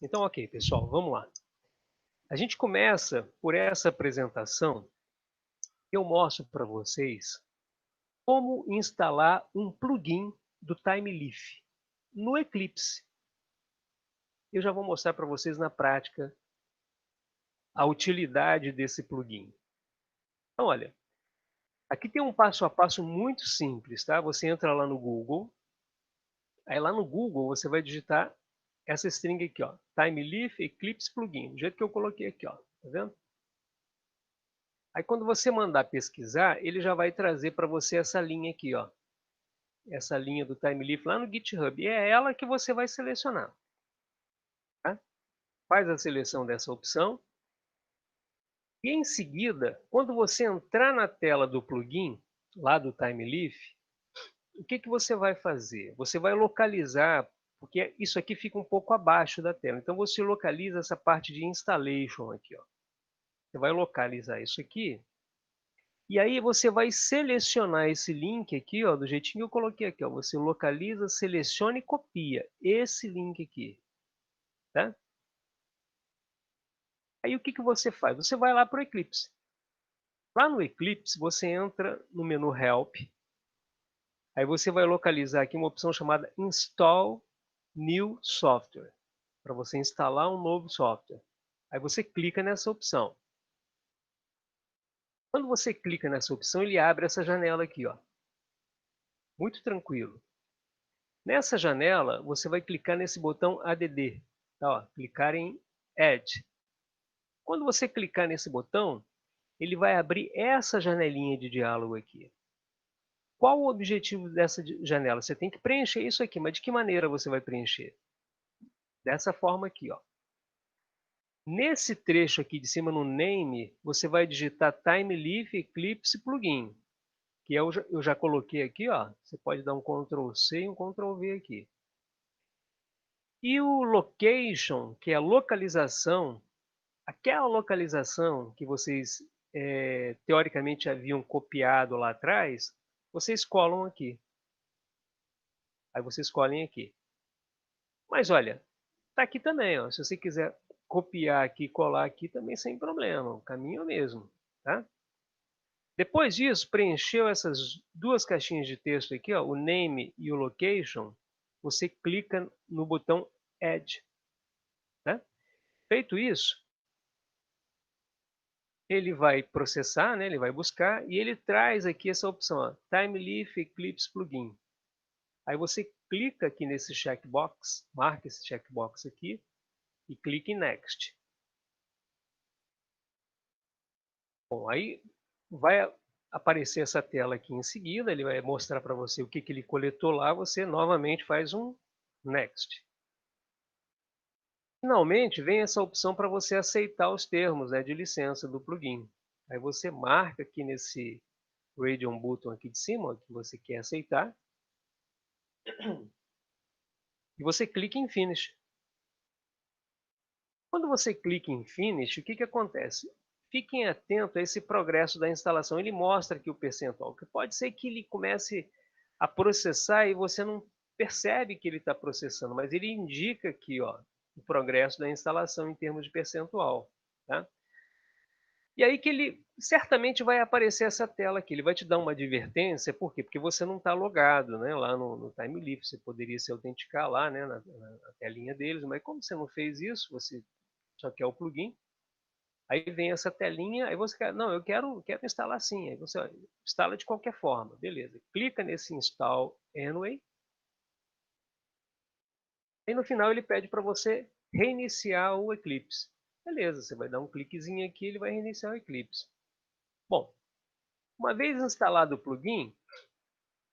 Então, ok, pessoal, vamos lá. A gente começa por essa apresentação. Eu mostro para vocês como instalar um plugin do TimeLeaf no Eclipse. Eu já vou mostrar para vocês na prática a utilidade desse plugin. Então, olha, aqui tem um passo a passo muito simples, tá? Você entra lá no Google, aí lá no Google você vai digitar essa string aqui, ó, TimeLeaf Eclipse Plugin, do jeito que eu coloquei aqui, ó, tá vendo? Aí quando você mandar pesquisar, ele já vai trazer para você essa linha aqui, ó, essa linha do TimeLeaf lá no GitHub. E é ela que você vai selecionar, tá? Faz a seleção dessa opção. E em seguida, quando você entrar na tela do plugin, lá do TimeLeaf, o que você vai fazer? Você vai localizar, porque isso aqui fica um pouco abaixo da tela. Então você localiza essa parte de installation aqui, ó. Você vai localizar isso aqui. E aí você vai selecionar esse link aqui, ó, do jeitinho que eu coloquei aqui, ó. Você localiza, seleciona e copia esse link aqui, tá? Aí o que você faz? Você vai lá para o Eclipse. Lá no Eclipse você entra no menu Help. Aí você vai localizar aqui uma opção chamada Install New Software, para você instalar um novo software. Aí você clica nessa opção. Quando você clica nessa opção, ele abre essa janela aqui, ó. Muito tranquilo. Nessa janela, você vai clicar nesse botão ADD, tá, ó, clicar em Add. Quando você clicar nesse botão, ele vai abrir essa janelinha de diálogo aqui. Qual o objetivo dessa janela? Você tem que preencher isso aqui, mas de que maneira você vai preencher? Dessa forma aqui, ó. Nesse trecho aqui de cima no name, você vai digitar TimeLeaf Eclipse Plugin, que eu já coloquei aqui, ó. Você pode dar um Ctrl C e um Ctrl V aqui. E o location, que é a localização, aquela localização que vocês teoricamente haviam copiado lá atrás, vocês colam aqui. Aí vocês colhem aqui. Mas olha, tá aqui também, ó. Se você quiser copiar aqui e colar aqui também sem problema, o caminho é o mesmo, tá? Depois disso, preencheu essas duas caixinhas de texto aqui, ó, o name e o location, você clica no botão Add, né? Feito isso, ele vai processar, né, ele vai buscar e ele traz aqui essa opção, ó, TimeLeaf Eclipse Plugin. Aí você clica aqui nesse checkbox, marca esse checkbox aqui e clica em Next. Bom, aí vai aparecer essa tela aqui em seguida, ele vai mostrar para você o que ele coletou lá, você novamente faz um Next. Finalmente, vem essa opção para você aceitar os termos, né, de licença do plugin. Aí você marca aqui nesse Radio Button aqui de cima, ó, que você quer aceitar, e você clica em Finish. Quando você clica em Finish, o que acontece? Fiquem atentos a esse progresso da instalação. Ele mostra aqui o percentual, que pode ser que ele comece a processar e você não percebe que ele está processando, mas ele indica aqui, ó, o progresso da instalação em termos de percentual, tá? E aí que ele certamente vai aparecer essa tela aqui, ele vai te dar uma advertência, por quê? Porque você não está logado, né, lá no TimeLeaf, você poderia se autenticar lá, né, na telinha deles, mas como você não fez isso, você só quer o plugin, aí vem essa telinha, aí você quer, não, eu quero instalar assim, aí você ó, instala de qualquer forma, beleza, clica nesse Install Anyway, e no final ele pede para você reiniciar o Eclipse. Beleza, você vai dar um cliquezinho aqui, ele vai reiniciar o Eclipse. Bom, uma vez instalado o plugin,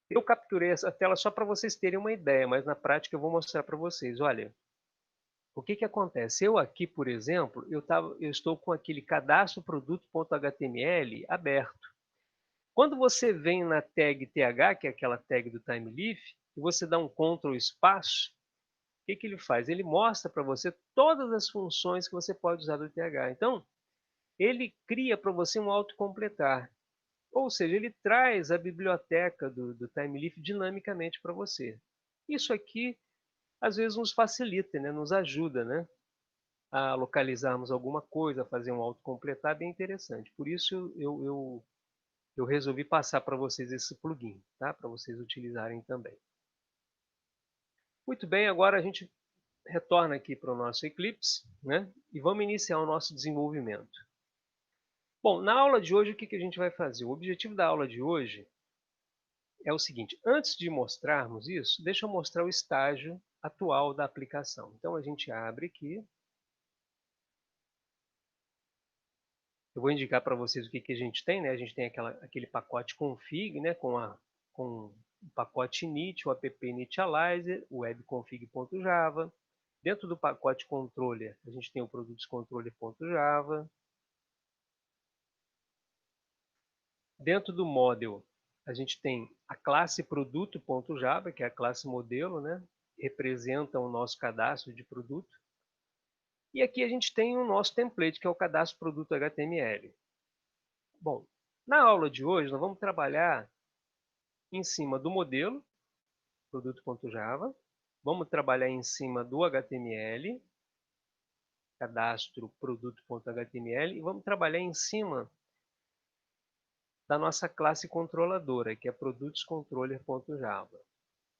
eu capturei essa tela só para vocês terem uma ideia, mas na prática eu vou mostrar para vocês. Olha, o que acontece? Eu aqui, por exemplo, eu estou com aquele cadastro produto.html aberto. Quando você vem na tag th, que é aquela tag do TimeLeaf, e você dá um Ctrl espaço, o que ele faz? Ele mostra para você todas as funções que você pode usar do th. Então, ele cria para você um autocompletar. Ou seja, ele traz a biblioteca do TimeLeaf dinamicamente para você. Isso aqui, às vezes, nos facilita, né? Nos ajuda, né? a localizarmos alguma coisa, a fazer um autocompletar, bem interessante. Por isso eu resolvi passar para vocês esse plugin, tá? Para vocês utilizarem também. Muito bem, agora a gente retorna aqui para o nosso Eclipse, né? E vamos iniciar o nosso desenvolvimento. Bom, na aula de hoje, o que a gente vai fazer? O objetivo da aula de hoje é o seguinte: antes de mostrarmos isso, deixa eu mostrar o estágio atual da aplicação. Então a gente abre aqui. Eu vou indicar para vocês o que a gente tem, né? A gente tem aquele pacote config, né? Com o pacote init, o app initializer, o webconfig.java. Dentro do pacote controller, a gente tem o produtos controller.java. Dentro do model, a gente tem a classe produto.java, que é a classe modelo, né? Representa o nosso cadastro de produto. E aqui a gente tem o nosso template, que é o cadastro produto HTML. Bom, na aula de hoje nós vamos trabalhar em cima do modelo, produto.java. Vamos trabalhar em cima do HTML, cadastro produto.html. E vamos trabalhar em cima da nossa classe controladora, que é produtoscontroller.java.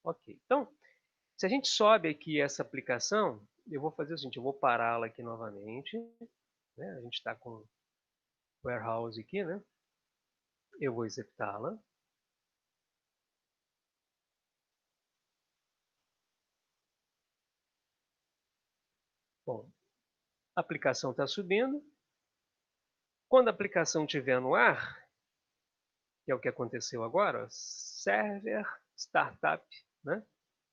Ok, então, se a gente sobe aqui essa aplicação, eu vou fazer o seguinte, eu vou pará-la aqui novamente. Né? A gente está com o warehouse aqui, né? Eu vou executá-la. Bom, a aplicação está subindo. Quando a aplicação estiver no ar, que é o que aconteceu agora, server startup, né?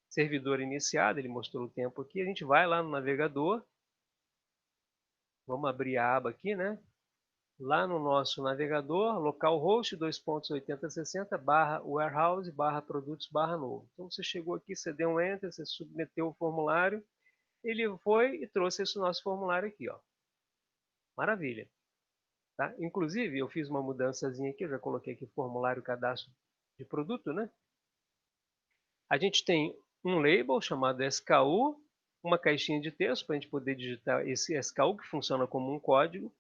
Servidor iniciado, ele mostrou o tempo aqui, a gente vai lá no navegador, vamos abrir a aba aqui, né? Lá no nosso navegador, localhost 2.8060 /warehouse /produtos /novo. Então você chegou aqui, você deu um enter, você submeteu o formulário, ele foi e trouxe esse nosso formulário aqui, ó. Maravilha. Tá? Inclusive, eu fiz uma mudançazinha aqui, eu já coloquei aqui formulário cadastro de produto, né? A gente tem um label chamado SKU, uma caixinha de texto para a gente poder digitar esse SKU, que funciona como um código,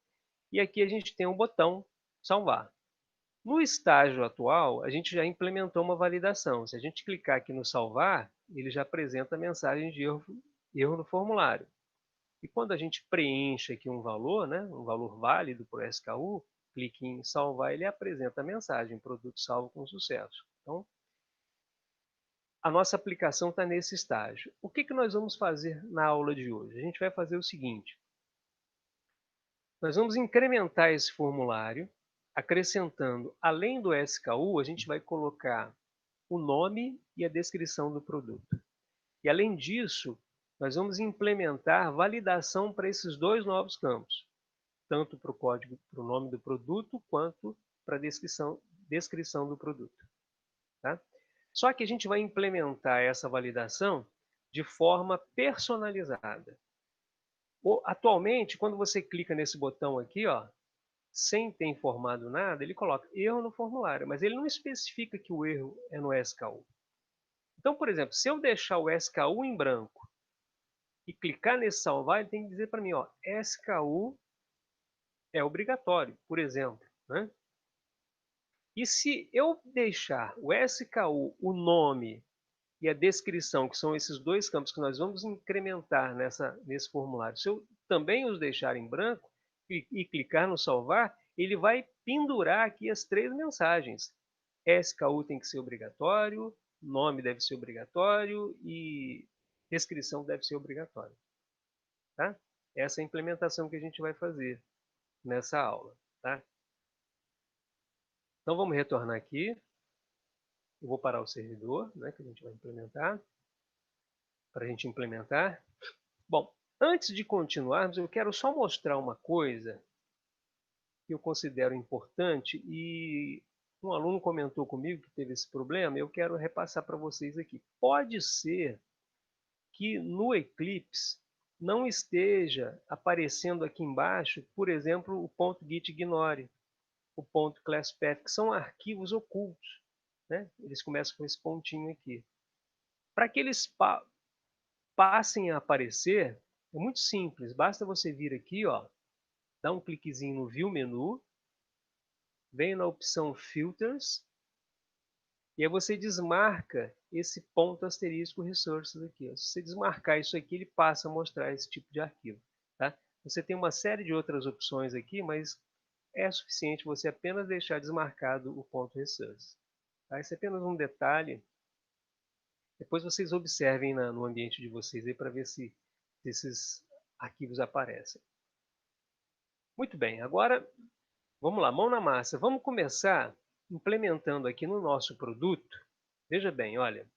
e aqui a gente tem um botão salvar. No estágio atual, a gente já implementou uma validação. Se a gente clicar aqui no salvar, ele já apresenta a mensagem de erro no formulário. E quando a gente preenche aqui um valor, né, um valor válido para o SKU, clique em salvar, ele apresenta a mensagem, produto salvo com sucesso. Então, a nossa aplicação está nesse estágio. O que nós vamos fazer na aula de hoje? A gente vai fazer o seguinte, nós vamos incrementar esse formulário, acrescentando, além do SKU, a gente vai colocar o nome e a descrição do produto. E além disso, nós vamos implementar validação para esses dois novos campos, tanto para o código, para o nome do produto, quanto para a descrição do produto. Tá? Só que a gente vai implementar essa validação de forma personalizada. Atualmente, quando você clica nesse botão aqui, ó, sem ter informado nada, ele coloca erro no formulário, mas ele não especifica que o erro é no SKU. Então, por exemplo, se eu deixar o SKU em branco e clicar nesse salvar, ele tem que dizer para mim, ó, SKU é obrigatório, por exemplo. Né? E se eu deixar o SKU, o nome e a descrição, que são esses dois campos que nós vamos incrementar nesse formulário, se eu também os deixar em branco e clicar no salvar, ele vai pendurar aqui as três mensagens. SKU tem que ser obrigatório, nome deve ser obrigatório e descrição deve ser obrigatória. Tá? Essa é a implementação que a gente vai fazer nessa aula. Tá? Então vamos retornar aqui. Eu vou parar o servidor, né, que a gente vai implementar, para a gente implementar. Bom, antes de continuarmos, eu quero só mostrar uma coisa que eu considero importante e um aluno comentou comigo que teve esse problema, eu quero repassar para vocês aqui. Pode ser que no Eclipse não esteja aparecendo aqui embaixo, por exemplo, o ponto .gitignore, o ponto .classpath, que são arquivos ocultos. Né? Eles começam com esse pontinho aqui. Para que eles passem a aparecer, É muito simples, basta você vir aqui, ó, dar um cliquezinho no View Menu, vem na opção Filters, e aí você desmarca esse ponto asterisco Resources aqui. Ó. Se você desmarcar isso aqui, ele passa a mostrar esse tipo de arquivo. Tá? Você tem uma série de outras opções aqui, mas é suficiente você apenas deixar desmarcado o ponto Resources. Tá? Esse é apenas um detalhe. Depois vocês observem no ambiente de vocês para ver se esses arquivos aparecem. Muito bem, agora vamos lá, mão na massa. Vamos começar implementando aqui no nosso produto. Veja bem, olha,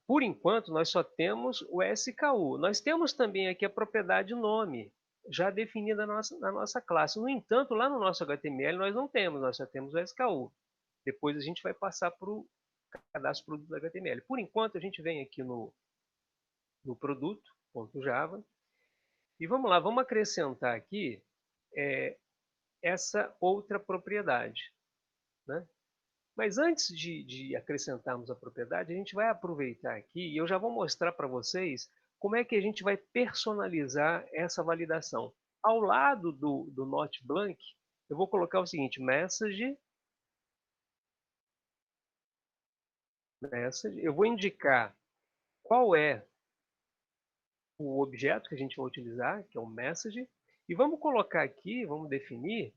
por enquanto nós só temos o SKU. Nós temos também aqui a propriedade nome, já definida na nossa classe. No entanto, lá no nosso HTML nós não temos, nós só temos o SKU. Depois a gente vai passar para o cadastro produto do HTML. Por enquanto a gente vem aqui no produto.java e vamos lá, vamos acrescentar aqui essa outra propriedade. Né? Mas antes de acrescentarmos a propriedade, a gente vai aproveitar aqui e eu já vou mostrar para vocês como é que a gente vai personalizar essa validação. Ao lado do Not Blank, eu vou colocar o seguinte, message, eu vou indicar qual é o objeto que a gente vai utilizar, que é o message, e vamos colocar aqui, vamos definir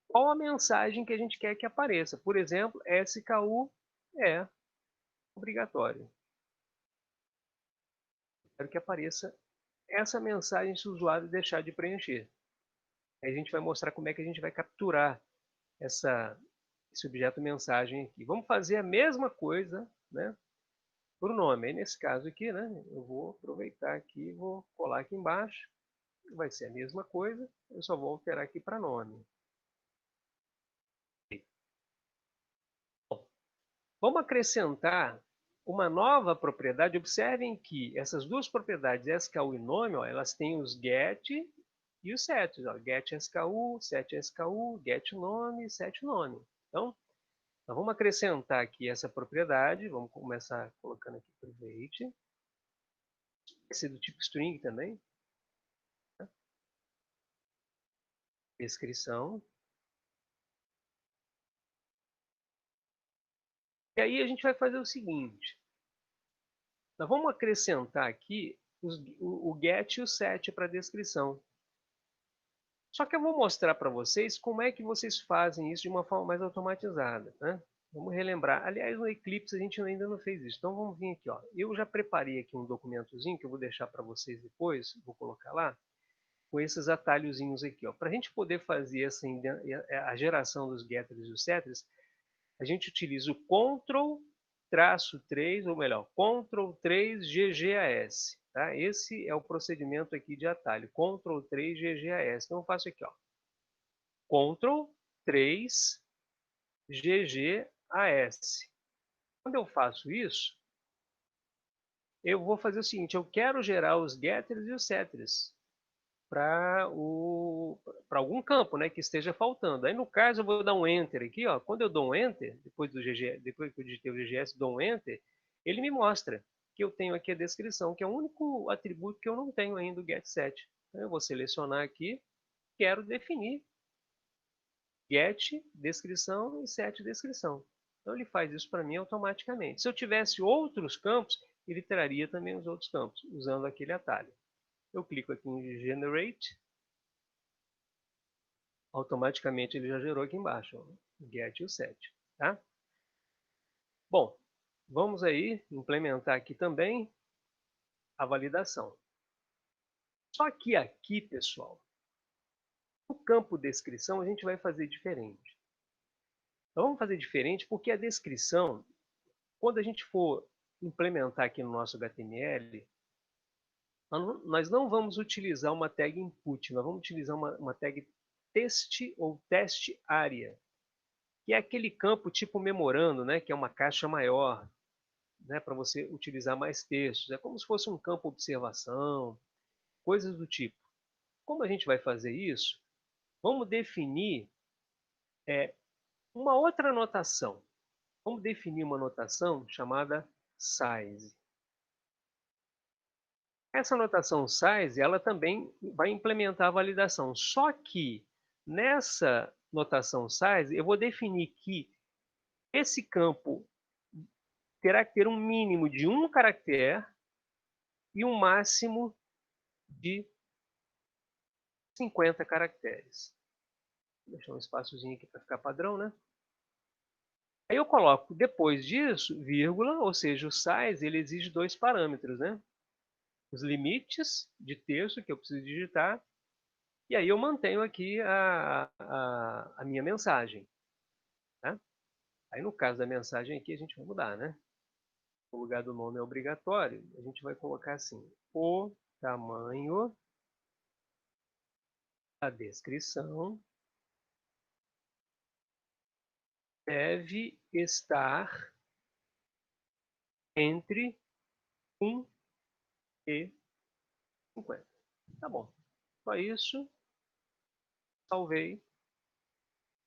qual a mensagem que a gente quer que apareça. Por exemplo, SKU é obrigatório. Quero que apareça essa mensagem se o usuário deixar de preencher. Aí a gente vai mostrar como é que a gente vai capturar esse objeto mensagem aqui. Vamos fazer a mesma coisa, né, para o nome. Aí nesse caso aqui, né, eu vou aproveitar aqui e vou colar aqui embaixo. Vai ser a mesma coisa, eu só vou alterar aqui para nome. Bom, vamos acrescentar uma nova propriedade. Observem que essas duas propriedades, SKU e nome, ó, elas têm os get e os sets. Ó, get SKU, set SKU, get nome, set nome. Então, nós vamos acrescentar aqui essa propriedade. Vamos começar colocando aqui private. Vai ser do tipo string também. Tá? Descrição. E aí a gente vai fazer o seguinte. Nós vamos acrescentar aqui o get e o set para descrição. Só que eu vou mostrar para vocês como é que vocês fazem isso de uma forma mais automatizada. Né? Vamos relembrar. Aliás, no Eclipse a gente ainda não fez isso. Então vamos vir aqui. Ó. Eu já preparei aqui um documentozinho que eu vou deixar para vocês depois. Vou colocar lá. Com esses atalhozinhos aqui. Para a gente poder fazer a geração dos getters e os setters, a gente utiliza o Ctrl-3, ou melhor, Ctrl-3 GGAS. Tá? Esse é o procedimento aqui de atalho, Ctrl-3 GGAS. Então eu faço aqui, ó, Ctrl-3 GGAS. Quando eu faço isso, eu vou fazer o seguinte, eu quero gerar os getters e os setters para algum campo, né, que esteja faltando. Aí no caso eu vou dar um enter aqui, ó. Quando eu dou um enter, depois que eu digitei o GGS, dou um enter, ele me mostra que eu tenho aqui a descrição, que é o único atributo que eu não tenho ainda do getSet. Então eu vou selecionar aqui, quero definir get descrição e set descrição. Então ele faz isso para mim automaticamente. Se eu tivesse outros campos, ele traria também os outros campos, usando aquele atalho. Eu clico aqui em Generate, automaticamente ele já gerou aqui embaixo, ó, get e o set. Tá? Bom, vamos aí implementar aqui também a validação. Só que aqui, pessoal, no campo descrição a gente vai fazer diferente. Então, vamos fazer diferente porque a descrição, quando a gente for implementar aqui no nosso HTML, nós não vamos utilizar uma tag input, nós vamos utilizar uma tag test ou teste área, que é aquele campo tipo memorando, né, que é uma caixa maior, né, para você utilizar mais textos. É como se fosse um campo observação, coisas do tipo. Como a gente vai fazer isso? Vamos definir uma outra notação. Vamos definir uma notação chamada size. Essa notação size, ela também vai implementar a validação. Só que nessa notação size, eu vou definir que esse campo terá que ter um mínimo de um caractere e um máximo de 50 caracteres. Vou deixar um espaçozinho aqui para ficar padrão, né? Aí eu coloco depois disso, vírgula, ou seja, o size ele exige dois parâmetros, né? Os limites de texto que eu preciso digitar, e aí eu mantenho aqui a minha mensagem. Tá? Aí no caso da mensagem aqui a gente vai mudar, né? No lugar do nome é obrigatório, a gente vai colocar assim, o tamanho da descrição deve estar entre 1 e 50. Tá bom. Só isso. Salvei.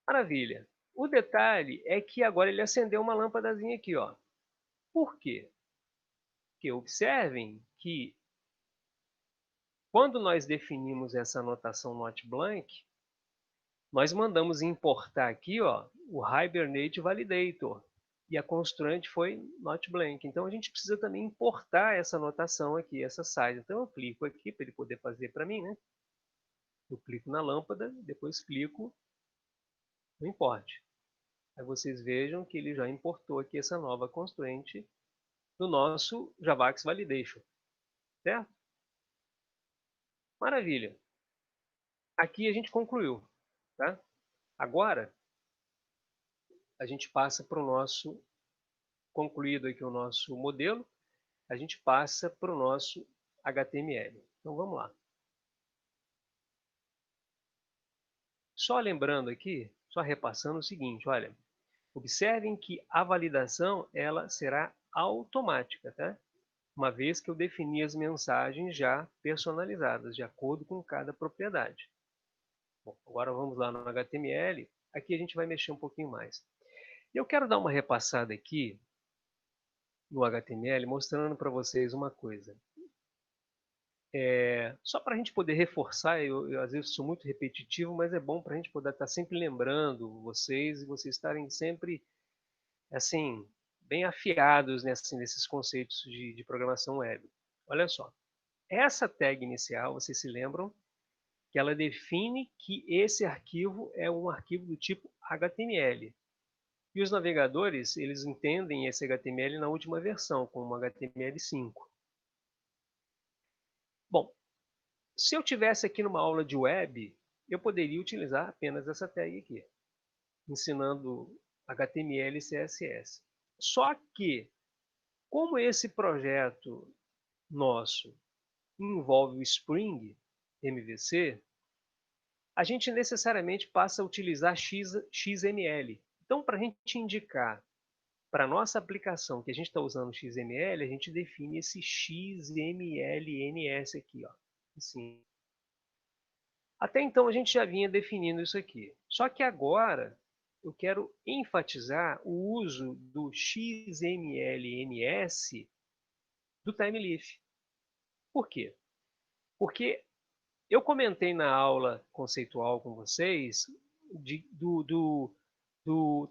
Maravilha. O detalhe é que agora ele acendeu uma lâmpadazinha aqui, ó. Por quê? Porque observem que quando nós definimos essa anotação not blank, nós mandamos importar aqui, ó, o Hibernate Validator. E a constraint foi not blank. Então a gente precisa também importar essa anotação aqui, essa size. Então eu clico aqui para ele poder fazer para mim, né? Eu clico na lâmpada, depois clico no import. Aí vocês vejam que ele já importou aqui essa nova constraint do nosso Javax Validation. Certo? Maravilha. Aqui a gente concluiu. Tá? Agora, a gente passa para o nosso, concluído aqui o nosso modelo, a gente passa para o nosso HTML. Então vamos lá. Só lembrando aqui, só repassando o seguinte, olha, observem que a validação ela será automática, tá? Uma vez que eu defini as mensagens já personalizadas, de acordo com cada propriedade. Bom, agora vamos lá no HTML. Aqui a gente vai mexer um pouquinho mais. Eu quero dar uma repassada aqui no HTML, mostrando para vocês uma coisa. Só para a gente poder reforçar, eu às vezes sou muito repetitivo, mas é bom para a gente poder estar sempre lembrando vocês e vocês estarem sempre, assim, bem afiados nesses conceitos de programação web. Olha só, essa tag inicial, vocês se lembram que ela define que esse arquivo é um arquivo do tipo HTML. E os navegadores, eles entendem esse HTML na última versão, como HTML5. Bom, se eu tivesse aqui numa aula de web, eu poderia utilizar apenas essa tag aqui, ensinando HTML e CSS. Só que, como esse projeto nosso envolve o Spring MVC, a gente necessariamente passa a utilizar XML. Então, para a gente indicar para a nossa aplicação que a gente está usando XML, a gente define esse XMLNS aqui, ó. Assim. Até então a gente já vinha definindo isso aqui. Só que agora eu quero enfatizar o uso do XMLNS do TimeLeaf. Por quê? Porque eu comentei na aula conceitual com vocês do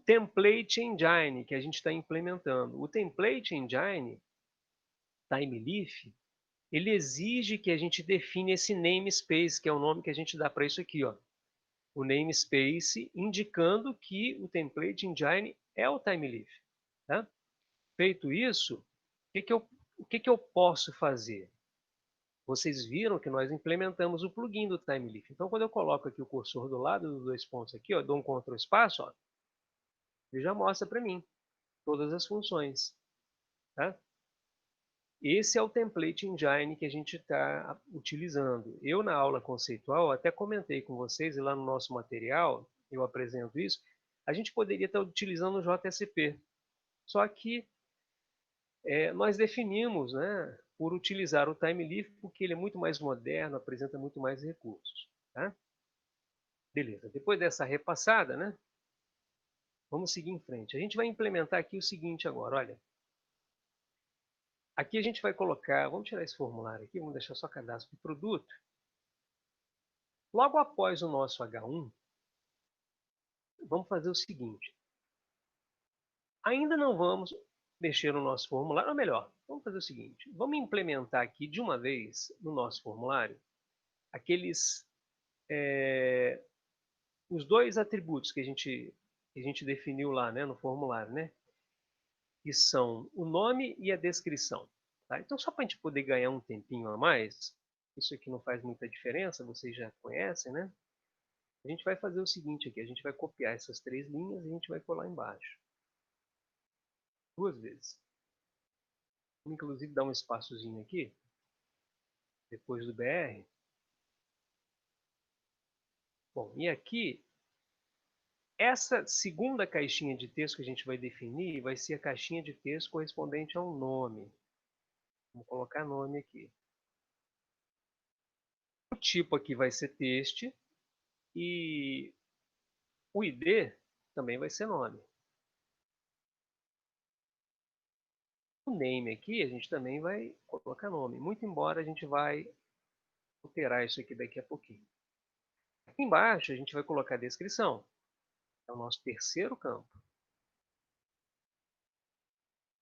Template Engine que a gente está implementando. O Template Engine, TimeLeaf, ele exige que a gente define esse namespace, que é o nome que a gente dá para isso aqui, ó. O namespace indicando que o Template Engine é o TimeLeaf. Tá? Feito isso, o que eu posso fazer? Vocês viram que nós implementamos o plugin do TimeLeaf. Então, quando eu coloco aqui o cursor do lado dos dois pontos aqui, ó, dou um Ctrl espaço, ó, ele já mostra para mim todas as funções. Tá? Esse é o Template Engine que a gente está utilizando. Eu, na aula conceitual, até comentei com vocês, e lá no nosso material, eu apresento isso, a gente poderia estar utilizando o JSP. Só que nós definimos, né, por utilizar o TimeLeaf, porque ele é muito mais moderno, apresenta muito mais recursos. Tá? Beleza, depois dessa repassada, né, vamos seguir em frente. A gente vai implementar aqui o seguinte agora, olha. Aqui a gente vai colocar, vamos tirar esse formulário aqui, vamos deixar só cadastro de produto. Logo após o nosso H1, vamos fazer o seguinte. Ainda não vamos mexer no nosso formulário, ou melhor, vamos fazer o seguinte. Vamos implementar aqui de uma vez no nosso formulário aqueles os dois atributos que a gente definiu lá, né, no formulário, né? Que são o nome e a descrição. Tá? Então, só para a gente poder ganhar um tempinho a mais, isso aqui não faz muita diferença, vocês já conhecem, né? A gente vai fazer o seguinte aqui, a gente vai copiar essas três linhas e a gente vai colar embaixo. Duas vezes. Vamos, inclusive, dar um espaçozinho aqui, depois do BR. Bom, e aqui, essa segunda caixinha de texto que a gente vai definir vai ser a caixinha de texto correspondente ao nome. Vamos colocar nome aqui. O tipo aqui vai ser texto e o ID também vai ser nome. O name aqui a gente também vai colocar nome, muito embora a gente vai alterar isso aqui daqui a pouquinho. Aqui embaixo a gente vai colocar a descrição. É o nosso terceiro campo.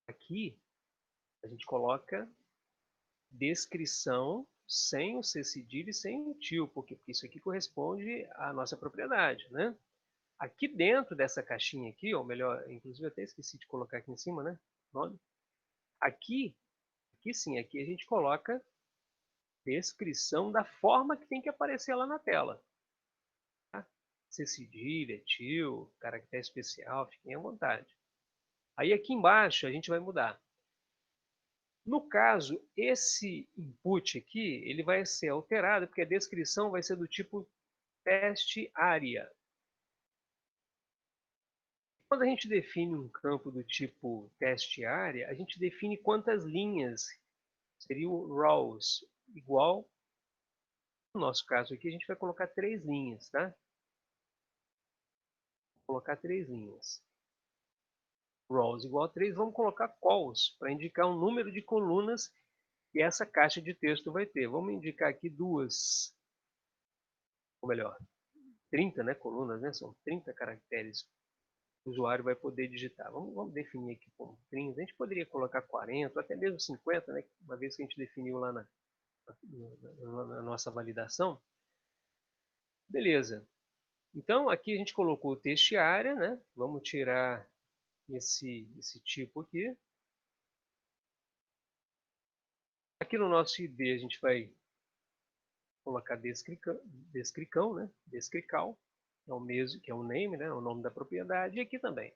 Aqui a gente coloca descrição sem o C cedilha e sem o tio, porque isso aqui corresponde à nossa propriedade, né? Aqui dentro dessa caixinha aqui, ou melhor, inclusive eu até esqueci de colocar aqui em cima, né? Nome. Aqui sim, aqui a gente coloca descrição da forma que tem que aparecer lá na tela. Tá? Se cedilha, tio, caractere especial, fiquem à vontade. Aí aqui embaixo a gente vai mudar. No caso, esse input aqui, ele vai ser alterado, porque a descrição vai ser do tipo teste área. Quando a gente define um campo do tipo teste área, a gente define quantas linhas seria o rows, igual, no nosso caso aqui, a gente vai colocar 3 linhas, tá? Vou colocar 3 linhas. Rows igual a 3, vamos colocar calls, para indicar o número de colunas que essa caixa de texto vai ter. Vamos indicar aqui duas, ou melhor, 30, né, colunas, né? São 30 caracteres que o usuário vai poder digitar. Vamos definir aqui como 30. A gente poderia colocar 40, ou até mesmo 50, né? Uma vez que a gente definiu lá na nossa validação. Beleza. Então, aqui a gente colocou o texto área, né? Vamos tirar esse tipo aqui. Aqui no nosso ID a gente vai colocar descricão, né? Descrical, é o mesmo que é o name, né? O nome da propriedade. E aqui também.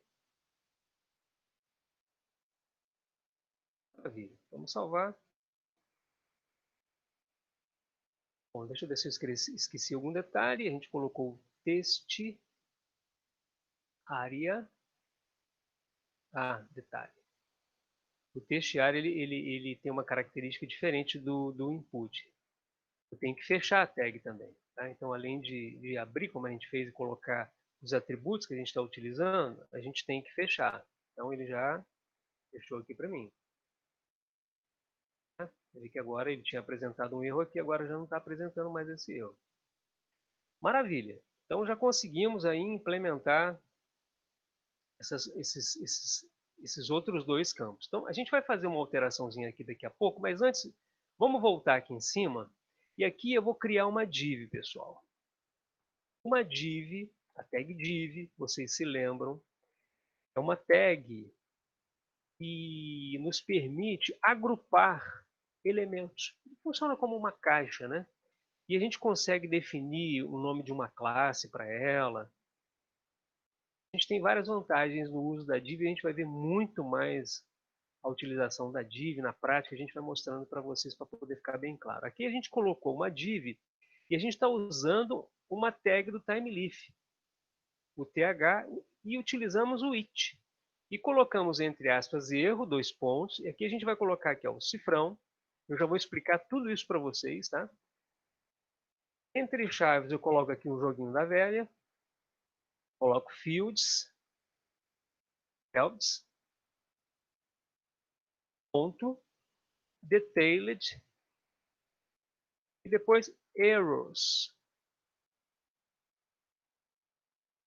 Maravilha. Vamos salvar. Bom, deixa eu ver se eu esqueci algum detalhe. A gente colocou teste área. Ah, detalhe. O teste área ele tem uma característica diferente do input. Eu tenho que fechar a tag também. Tá? Então, além de abrir, como a gente fez, e colocar os atributos que a gente está utilizando, a gente tem que fechar. Então, ele já fechou aqui para mim. Tá? Você vê que agora ele tinha apresentado um erro aqui, agora já não está apresentando mais esse erro. Maravilha. Então, já conseguimos aí implementar esses outros dois campos. Então, a gente vai fazer uma alteraçãozinha aqui daqui a pouco, mas antes, vamos voltar aqui em cima. E aqui eu vou criar uma div, pessoal. Uma div, a tag div, vocês se lembram, é uma tag que nos permite agrupar elementos. Funciona como uma caixa, né? E a gente consegue definir o nome de uma classe para ela. A gente tem várias vantagens no uso da div e a gente vai ver muito mais a utilização da div na prática. A gente vai mostrando para vocês para poder ficar bem claro. Aqui a gente colocou uma div e a gente está usando uma tag do TimeLeaf, o TH, e utilizamos o it. E colocamos entre aspas erro, 2 pontos, e aqui a gente vai colocar aqui ó, o cifrão. Eu já vou explicar tudo isso para vocês, tá? Entre chaves eu coloco aqui um joguinho da velha, coloco fields, ponto, detailed e depois errors.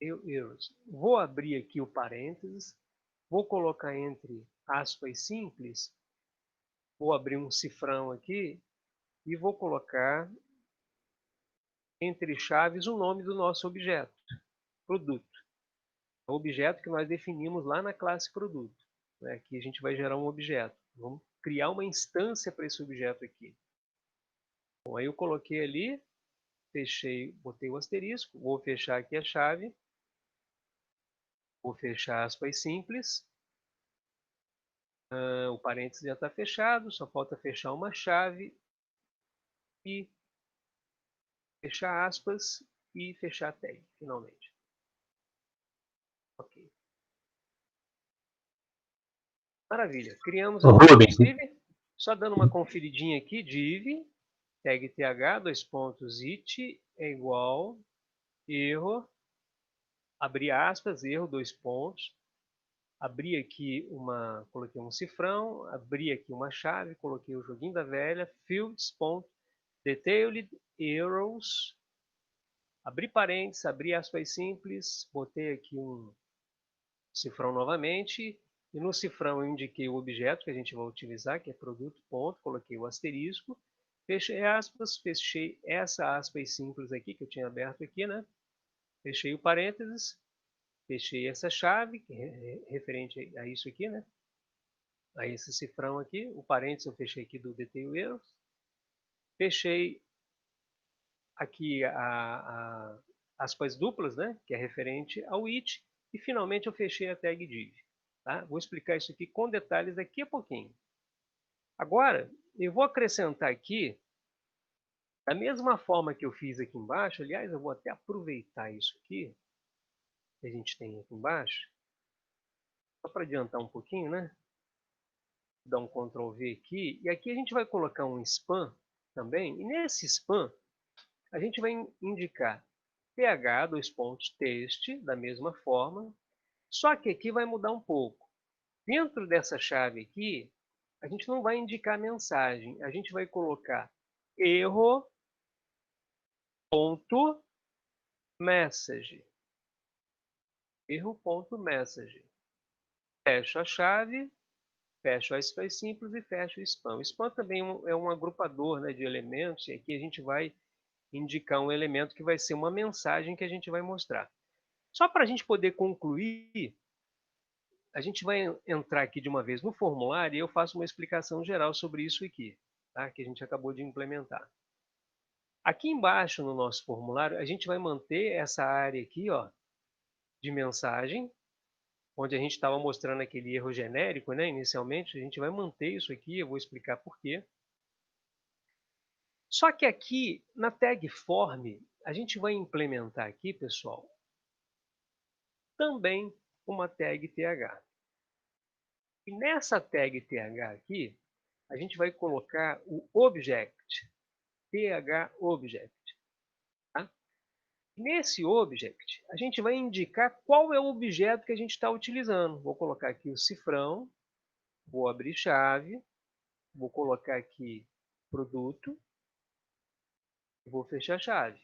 Errors. Vou abrir aqui o parênteses, vou colocar entre aspas simples, vou abrir um cifrão aqui e vou colocar entre chaves o nome do nosso objeto, produto. É o objeto que nós definimos lá na classe produto. Né? Aqui a gente vai gerar um objeto. Vamos criar uma instância para esse objeto aqui. Bom, aí eu coloquei ali, fechei, botei o asterisco, vou fechar aqui a chave, vou fechar aspas simples, o parênteses já está fechado, só falta fechar uma chave e fechar aspas e fechar a tag, finalmente. Ok. Maravilha. Criamos a nossa div. Só dando uma conferidinha aqui, div, tag th, dois pontos, it é igual, erro, abrir aspas, erro, dois pontos, abri aqui coloquei um cifrão, abri aqui uma chave, coloquei o joguinho da velha, fields.detailed errors, abri parênteses, abri aspas simples, botei aqui um cifrão novamente, e no cifrão eu indiquei o objeto que a gente vai utilizar, que é produto, ponto, coloquei o asterisco, fechei aspas, fechei essa aspas simples aqui, que eu tinha aberto aqui, né? Fechei o parênteses, fechei essa chave, que é referente a isso aqui, né? A esse cifrão aqui, o parênteses eu fechei aqui do detail erros, fechei aqui aspas duplas, né? Que é referente ao it, e finalmente eu fechei a tag div. Tá? Vou explicar isso aqui com detalhes daqui a pouquinho. Agora, eu vou acrescentar aqui, da mesma forma que eu fiz aqui embaixo, aliás, eu vou até aproveitar isso aqui, que a gente tem aqui embaixo, só para adiantar um pouquinho, né? Vou dar um Ctrl V aqui, e aqui a gente vai colocar um span também, e nesse span a gente vai indicar th, dois pontos, teste, da mesma forma, só que aqui vai mudar um pouco. Dentro dessa chave aqui, a gente não vai indicar mensagem, a gente vai colocar erro.message. Erro.message. Fecho a chave, fecho aspas simples e fecho o spam. O spam também é um agrupador, né, de elementos, e aqui a gente vai indicar um elemento que vai ser uma mensagem que a gente vai mostrar. Só para a gente poder concluir, a gente vai entrar aqui de uma vez no formulário e eu faço uma explicação geral sobre isso aqui, tá? Que a gente acabou de implementar. Aqui embaixo no nosso formulário, a gente vai manter essa área aqui, ó, de mensagem, onde a gente estava mostrando aquele erro genérico, né, inicialmente. A gente vai manter isso aqui, eu vou explicar por quê. Só que aqui, na tag form, a gente vai implementar aqui, pessoal, também uma tag th. E nessa tag th aqui, a gente vai colocar o object, thObject. Tá? Nesse object, a gente vai indicar qual é o objeto que a gente está utilizando. Vou colocar aqui o cifrão, vou abrir chave, vou colocar aqui produto, e vou fechar a chave.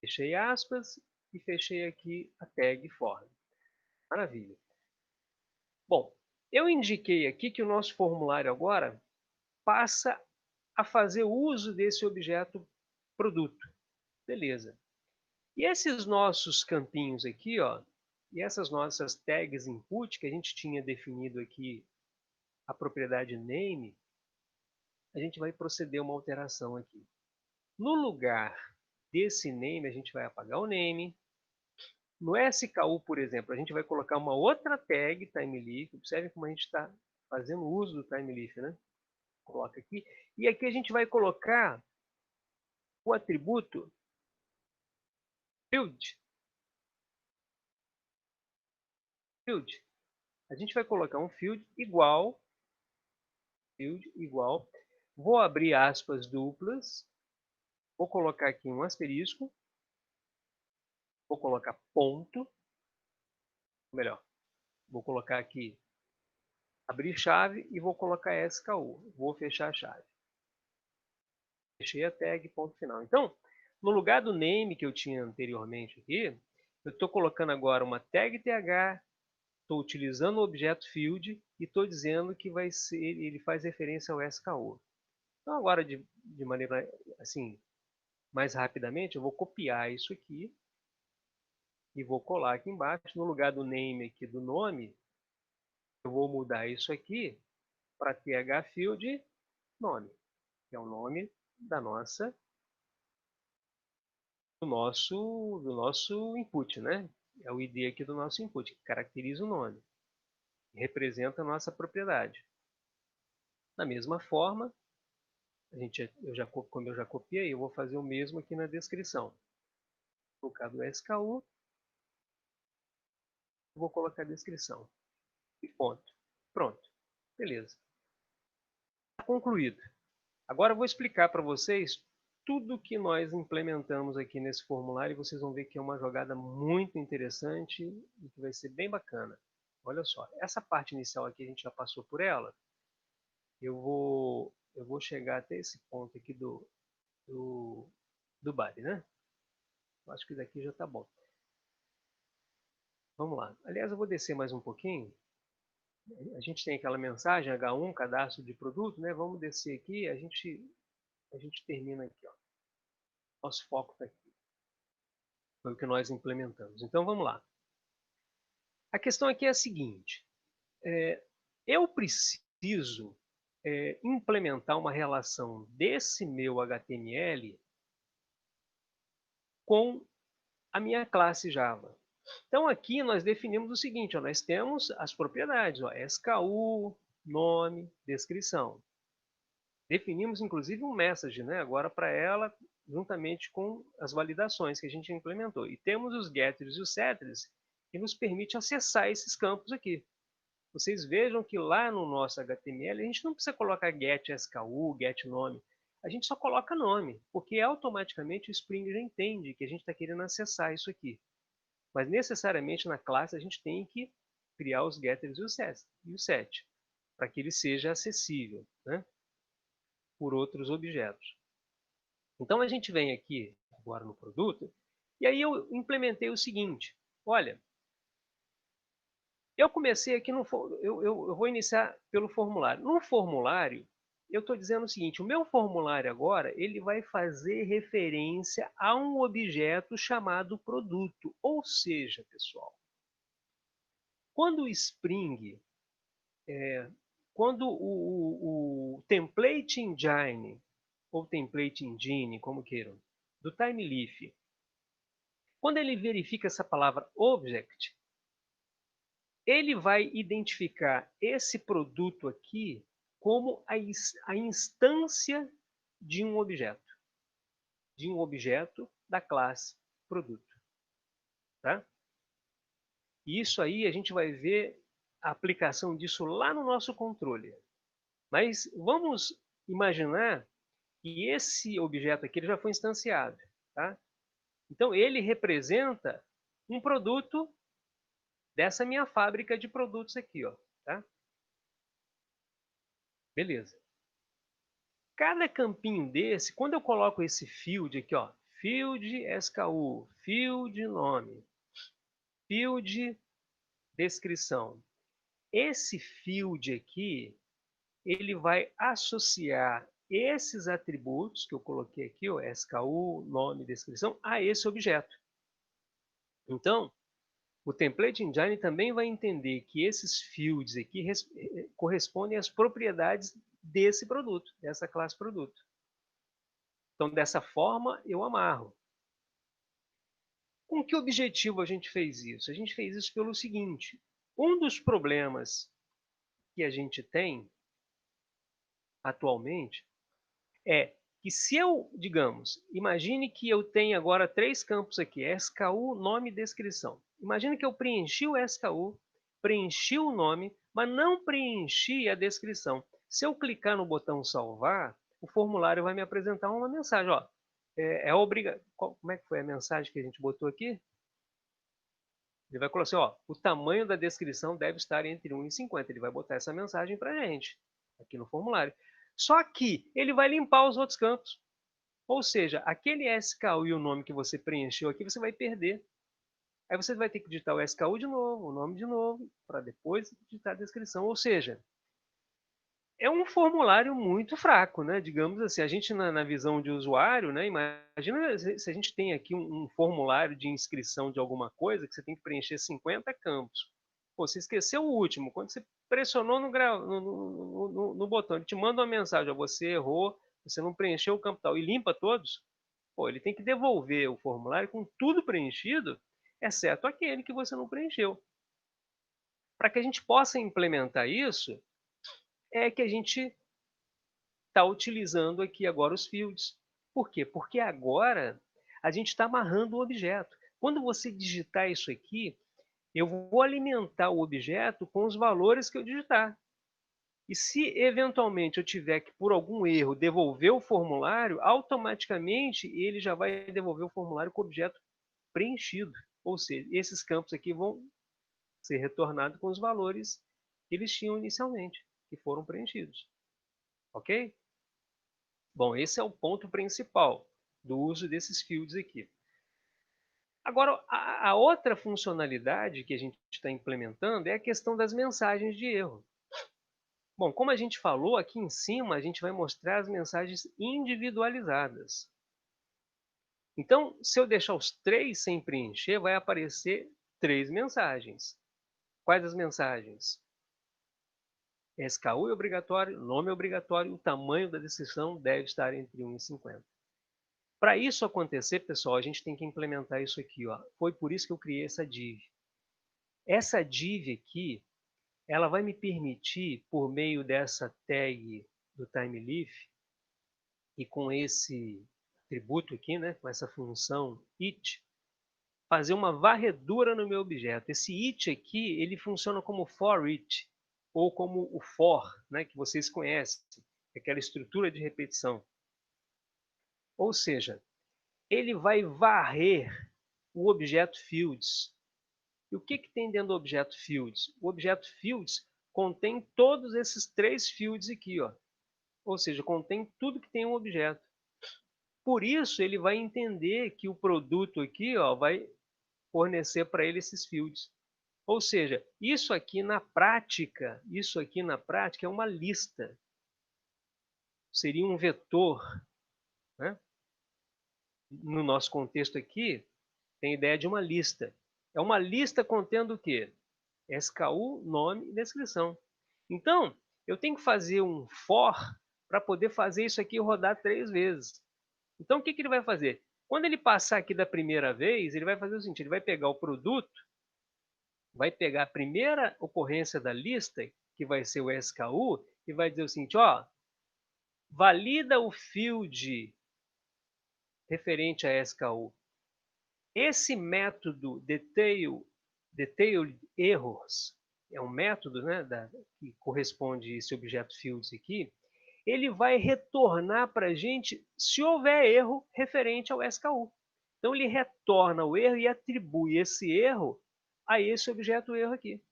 Fechei aspas e fechei aqui a tag form. Maravilha. Bom, eu indiquei aqui que o nosso formulário agora passa a fazer uso desse objeto produto. Beleza. E esses nossos campinhos aqui, ó, e essas nossas tags input que a gente tinha definido aqui, a propriedade name, a gente vai proceder uma alteração aqui. No lugar desse name, a gente vai apagar o name. No SKU, por exemplo, a gente vai colocar uma outra tag TimeLeaf. Observe como a gente está fazendo uso do TimeLeaf, né? Coloca aqui. E aqui a gente vai colocar o atributo field. Field. A gente vai colocar um field igual. Vou abrir aspas duplas. Vou colocar aqui um asterisco. Vou colocar ponto. Melhor, vou colocar aqui abrir chave e vou colocar SKU. Vou fechar a chave. Fechei a tag, ponto final. Então, no lugar do name que eu tinha anteriormente aqui, eu estou colocando agora uma tag TH, estou utilizando o objeto field e estou dizendo que vai ser, ele faz referência ao SKU. Então, agora, de maneira assim, mais rapidamente, eu vou copiar isso aqui e vou colar aqui embaixo. No lugar do name aqui, do nome, eu vou mudar isso aqui para TH field nome, que é o nome da nossa, do nosso input, né? É o ID aqui do nosso input, que caracteriza o nome, que representa a nossa propriedade. Da mesma forma, como eu já copiei, eu vou fazer o mesmo aqui na descrição. Vou colocar do SKU, vou colocar a descrição. E ponto. Pronto. Beleza. Está concluído. Agora eu vou explicar para vocês tudo que nós implementamos aqui nesse formulário e vocês vão ver que é uma jogada muito interessante e que vai ser bem bacana. Olha só, essa parte inicial aqui a gente já passou por ela. Eu vou chegar até esse ponto aqui do body, né? Acho que daqui já está bom. Vamos lá. Aliás, eu vou descer mais um pouquinho. A gente tem aquela mensagem H1, cadastro de produto, né? Vamos descer aqui, a gente termina aqui, ó. Nosso foco está aqui. Foi o que nós implementamos. Então vamos lá. A questão aqui é a seguinte: eu preciso implementar uma relação desse meu HTML com a minha classe Java. Então aqui nós definimos o seguinte: ó, nós temos as propriedades, ó, SKU, nome, descrição. Definimos inclusive um message, né, agora para ela, juntamente com as validações que a gente implementou. E temos os getters e os setters, que nos permite acessar esses campos aqui. Vocês vejam que lá no nosso HTML a gente não precisa colocar get SKU, get nome. A gente só coloca nome, porque automaticamente o Spring já entende que a gente está querendo acessar isso aqui. Mas necessariamente na classe a gente tem que criar os getters e o set, para que ele seja acessível, né, por outros objetos. Então a gente vem aqui agora no produto, e aí eu implementei o seguinte: olha, eu comecei aqui eu vou iniciar pelo formulário. No formulário, eu estou dizendo o seguinte: o meu formulário agora ele vai fazer referência a um objeto chamado produto. Ou seja, pessoal, quando o Spring, quando o template engine, ou template engine, como queiram, do TimeLeaf, quando ele verifica essa palavra object, ele vai identificar esse produto aqui como a instância de um objeto da classe produto. Tá? E isso aí a gente vai ver a aplicação disso lá no nosso controle. Mas vamos imaginar que esse objeto aqui ele já foi instanciado. Tá? Então ele representa um produto dessa minha fábrica de produtos aqui, ó, tá? Beleza. Cada campinho desse, quando eu coloco esse field aqui, ó, field SKU, field nome, field descrição, esse field aqui, ele vai associar esses atributos que eu coloquei aqui, ó, SKU, nome, descrição, a esse objeto. Então, o Template Engine também vai entender que esses fields aqui correspondem às propriedades desse produto, dessa classe produto. Então, dessa forma, eu amarro. Com que objetivo a gente fez isso? A gente fez isso pelo seguinte: um dos problemas que a gente tem atualmente é que se eu, digamos, imagine que eu tenho agora 3 campos aqui, SKU, nome e descrição. Imagine que eu preenchi o SKU, preenchi o nome, mas não preenchi a descrição. Se eu clicar no botão salvar, o formulário vai me apresentar uma mensagem. Ó, como é que foi a mensagem que a gente botou aqui? Ele vai colocar assim, ó, o tamanho da descrição deve estar entre 1 e 50. Ele vai botar essa mensagem para a gente, aqui no formulário. Só que ele vai limpar os outros campos. Ou seja, aquele SKU e o nome que você preencheu aqui, você vai perder. Aí você vai ter que digitar o SKU de novo, o nome de novo, para depois digitar a descrição. Ou seja, é um formulário muito fraco, né? Digamos assim, a gente na visão de usuário, né? Imagina se a gente tem aqui um formulário de inscrição de alguma coisa que você tem que preencher 50 campos. Pô, você esqueceu o último. Quando você pressionou no botão, ele te manda uma mensagem, ó, você errou, você não preencheu o campo tal, e limpa todos. Pô, ele tem que devolver o formulário com tudo preenchido, exceto aquele que você não preencheu. Para que a gente possa implementar isso, é que a gente está utilizando aqui agora os fields. Por quê? Porque agora a gente está amarrando o objeto. Quando você digitar isso aqui, eu vou alimentar o objeto com os valores que eu digitar. E se eventualmente eu tiver que, por algum erro, devolver o formulário, automaticamente ele já vai devolver o formulário com o objeto preenchido. Ou seja, esses campos aqui vão ser retornados com os valores que eles tinham inicialmente, que foram preenchidos. Ok? Bom, esse é o ponto principal do uso desses fields aqui. Agora, a outra funcionalidade que a gente está implementando é a questão das mensagens de erro. Bom, como a gente falou, aqui em cima a gente vai mostrar as mensagens individualizadas. Então, se eu deixar os 3 sem preencher, vai aparecer 3 mensagens. Quais as mensagens? SKU é obrigatório, nome é obrigatório, o tamanho da descrição deve estar entre 1 e 50. Para isso acontecer, pessoal, a gente tem que implementar isso aqui. Ó. Foi por isso que eu criei essa div. Essa div aqui, ela vai me permitir, por meio dessa tag do TimeLeaf, e com esse atributo aqui, né, com essa função it, fazer uma varredura no meu objeto. Esse it aqui, ele funciona como for it, ou como o for, né, que vocês conhecem, aquela estrutura de repetição. Ou seja, ele vai varrer o objeto fields. E o que tem dentro do objeto fields? O objeto fields contém todos esses 3 fields aqui, ó. Ou seja, contém tudo que tem um objeto. Por isso, ele vai entender que o produto aqui, ó, vai fornecer para ele esses fields. Ou seja, isso aqui na prática é uma lista. Seria um vetor, né? No nosso contexto aqui, tem a ideia de uma lista. É uma lista contendo o quê? SKU, nome e descrição. Então, eu tenho que fazer um for para poder fazer isso aqui rodar 3 vezes. Então, o que ele vai fazer? Quando ele passar aqui da primeira vez, ele vai fazer o seguinte, ele vai pegar o produto, vai pegar a primeira ocorrência da lista, que vai ser o SKU, e vai dizer o seguinte, ó, valida o field referente a SKU. Esse método detailed errors, é um método, né, que corresponde a esse objeto fields aqui, ele vai retornar para a gente se houver erro referente ao SKU. Então ele retorna o erro e atribui esse erro a esse objeto erro aqui.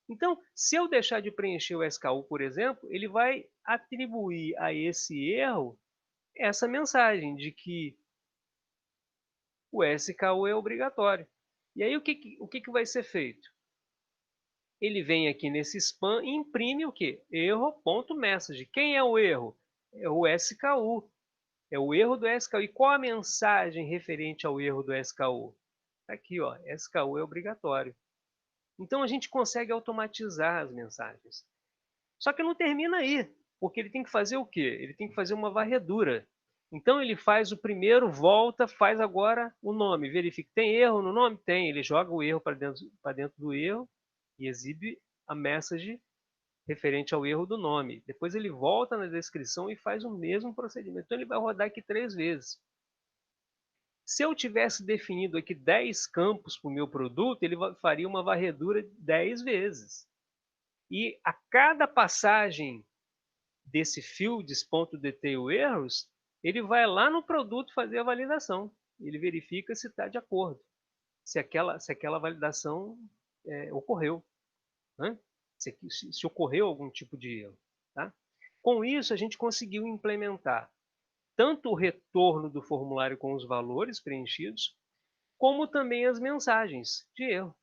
Então, se eu deixar de preencher o SKU, por exemplo, ele vai atribuir a esse erro essa mensagem de que o SKU é obrigatório. E aí o que vai ser feito? Ele vem aqui nesse spam e imprime o quê? Erro.message. Quem é o erro? É o SKU. É o erro do SKU. E qual a mensagem referente ao erro do SKU? Aqui, ó, SKU é obrigatório. Então a gente consegue automatizar as mensagens. Só que não termina aí, porque ele tem que fazer o quê? Ele tem que fazer uma varredura. Então ele faz o primeiro, volta, faz agora o nome, verifica. Tem erro no nome? Tem. Ele joga o erro para dentro do erro e exibe a message referente ao erro do nome. Depois ele volta na descrição e faz o mesmo procedimento. Então ele vai rodar aqui 3 vezes. Se eu tivesse definido aqui 10 campos para o meu produto, ele faria uma varredura 10 vezes. E a cada passagem desse fields.detailErrors, ele vai lá no produto fazer a validação. Ele verifica se está de acordo. se aquela validação ocorreu, né? Se ocorreu algum tipo de erro. Tá? Com isso, a gente conseguiu implementar tanto o retorno do formulário com os valores preenchidos, como também as mensagens de erro,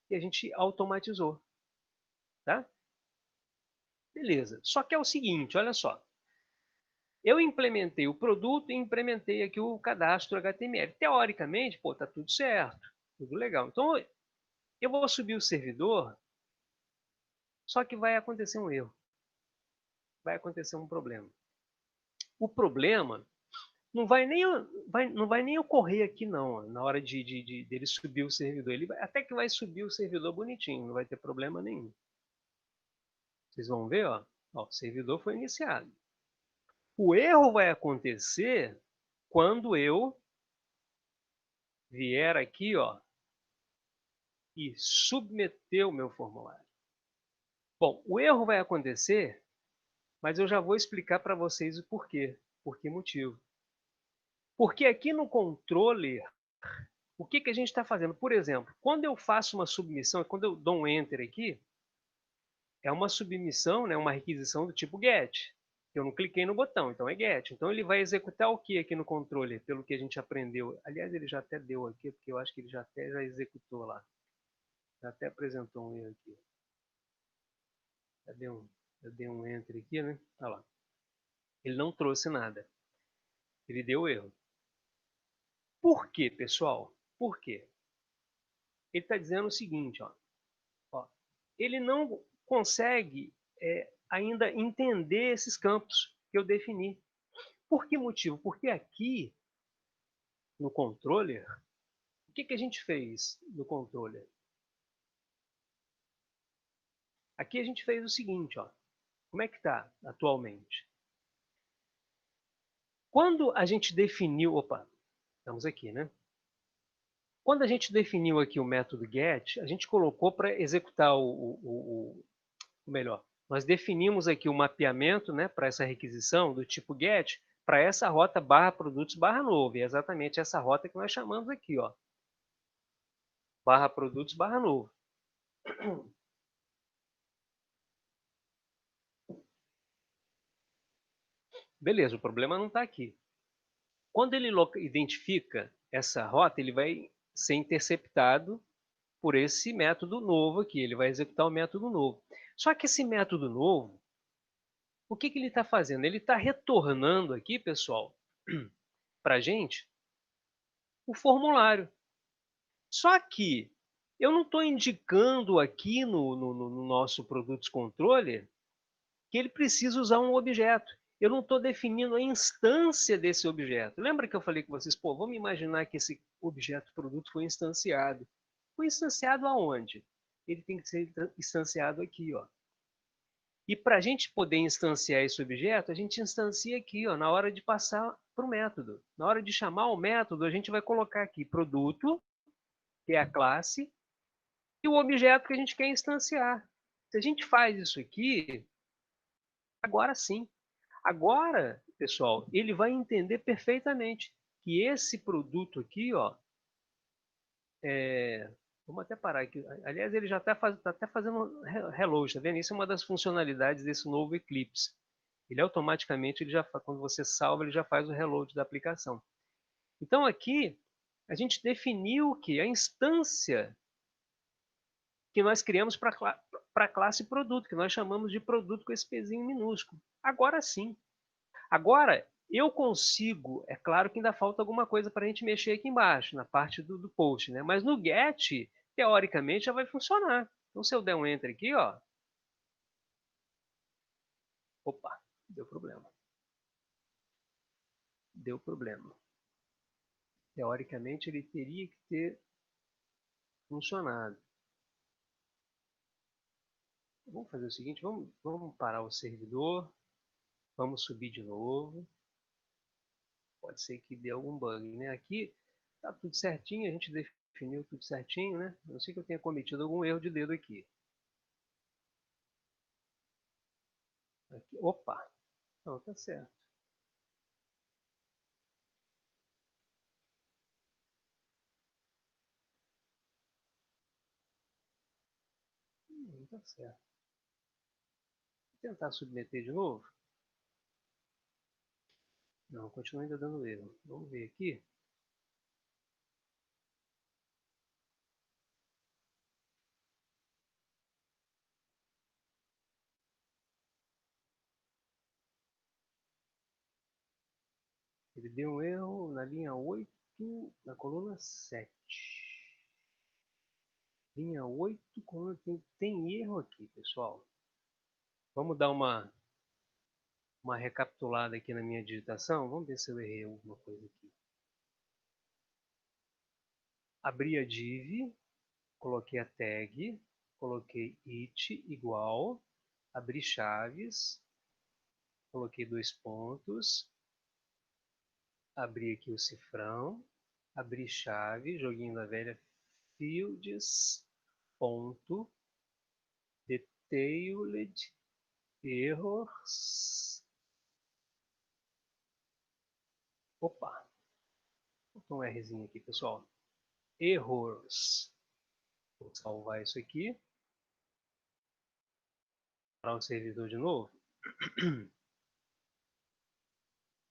que a gente automatizou. Tá? Beleza. Só que é o seguinte, olha só. Eu implementei o produto e implementei aqui o cadastro HTML. Teoricamente, pô, tá tudo certo, tudo legal. Então, eu vou subir o servidor, só que vai acontecer um erro, vai acontecer um problema. O problema não vai nem ocorrer aqui não, na hora dele subir o servidor. Até que vai subir o servidor bonitinho, não vai ter problema nenhum. Vocês vão ver, ó, o servidor foi iniciado. O erro vai acontecer quando eu vier aqui, ó, e submeter o meu formulário. Bom, o erro vai acontecer, mas eu já vou explicar para vocês o porquê. Por que motivo? Porque aqui no controller, o que a gente está fazendo? Por exemplo, quando eu faço uma submissão, quando eu dou um Enter aqui, é uma submissão, né, uma requisição do tipo GET. Eu não cliquei no botão, então é GET. Então ele vai executar o que aqui no controller, pelo que a gente aprendeu. Aliás, ele já até deu aqui, porque eu acho que ele já executou lá. Já até apresentou um erro aqui. Já dei um Enter aqui, né? Olha lá. Ele não trouxe nada. Ele deu erro. Por quê, pessoal? Por quê? Ele está dizendo o seguinte, ó, ele não consegue ainda entender esses campos que eu defini. Por que motivo? Porque aqui no controller, o que a gente fez no controller? Aqui a gente fez o seguinte, ó, como é que está atualmente? Quando a gente definiu, opa, estamos aqui, né? Quando a gente definiu aqui o método get, a gente colocou para executar melhor, nós definimos aqui o mapeamento, né, para essa requisição do tipo get, para essa rota barra produtos barra novo. E é exatamente essa rota que nós chamamos aqui, ó, barra produtos barra novo. Beleza, o problema não está aqui. Quando ele identifica essa rota, ele vai ser interceptado por esse método novo aqui. Ele vai executar o método novo. Só que esse método novo, o que ele está fazendo? Ele está retornando aqui, pessoal, para a gente, o formulário. Só que eu não estou indicando aqui no nosso Produtos Controller que ele precisa usar um objeto. Eu não estou definindo a instância desse objeto. Lembra que eu falei com vocês, pô, vamos imaginar que esse objeto produto foi instanciado. Foi instanciado aonde? Ele tem que ser instanciado aqui, ó. E para a gente poder instanciar esse objeto, a gente instancia aqui, ó, na hora de passar para o método. Na hora de chamar o método, a gente vai colocar aqui produto, que é a classe, e o objeto que a gente quer instanciar. Se a gente faz isso aqui, agora sim. Agora, pessoal, ele vai entender perfeitamente que esse produto aqui, ó, vamos até parar aqui. Aliás, ele já está até fazendo reload, tá vendo? Isso é uma das funcionalidades desse novo Eclipse. Ele automaticamente, quando você salva, ele já faz o reload da aplicação. Então aqui, a gente definiu que a instância que nós criamos para a classe produto, que nós chamamos de produto com esse pezinho minúsculo. Agora sim. Agora, eu consigo, é claro que ainda falta alguma coisa para a gente mexer aqui embaixo, na parte do post, né? Mas no get, teoricamente, já vai funcionar. Então, se eu der um enter aqui, ó, opa, deu problema. Deu problema. Teoricamente, ele teria que ter funcionado. Vamos fazer o seguinte, vamos parar o servidor, vamos subir de novo. Pode ser que dê algum bug, né? Aqui tá tudo certinho, a gente definiu tudo certinho, né? A não sei que eu tenha cometido algum erro de dedo aqui. Opa, não, tá certo. Tá certo. Vou tentar submeter de novo. Não, continua ainda dando erro. Vamos ver aqui. Ele deu um erro na linha 8, na coluna 7. Linha 8, coluna tem erro aqui, pessoal. Vamos dar uma recapitulada aqui na minha digitação. Vamos ver se eu errei alguma coisa aqui. Abri a div, coloquei a tag, coloquei it igual, abri chaves, coloquei 2 pontos, abri aqui o cifrão, abri chave, joguinho da velha, fields, ponto, detailed, errors. Opa, botou um Rzinho aqui, pessoal. Errors. Vou salvar isso aqui. Para o servidor de novo.